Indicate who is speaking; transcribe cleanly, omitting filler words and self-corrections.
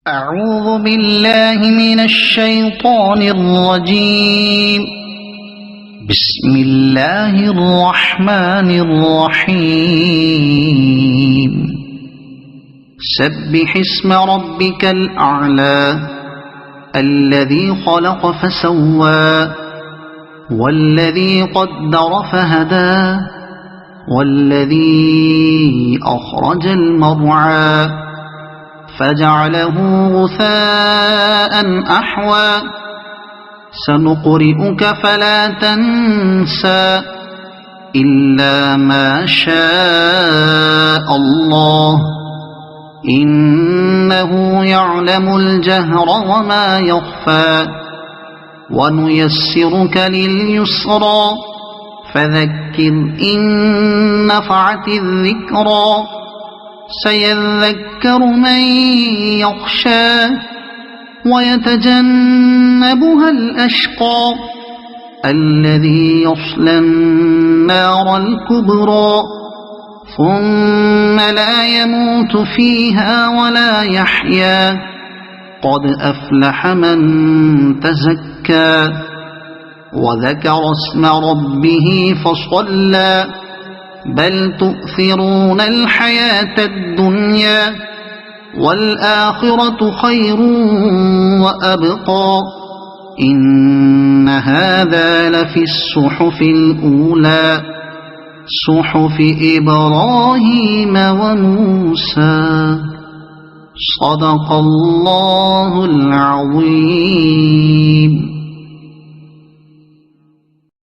Speaker 1: أعوذ بالله من الشيطان الرجيم. بسم الله الرحمن الرحيم. سبح اسم ربك الأعلى الذي خلق فسوى والذي قدر فهدى والذي أخرج المرعى فجعله غثاء أحوى سنقرئك فلا تنسى إلا ما شاء الله إنه يعلم الجهر وما يخفى ونيسرك لليسرى فذكر إن نفعت الذكرى سيذكر من يخشى ويتجنبها الأشقى الذي يصلى النار الكبرى ثم لا يموت فيها ولا يحيا قد أفلح من تزكى وذكر اسم ربه فصلى بل تؤثرون الحياة الدنيا والآخرة خير وأبقى إن هذا لفي الصحف الأولى صحف إبراهيم وموسى. صدق الله العظيم.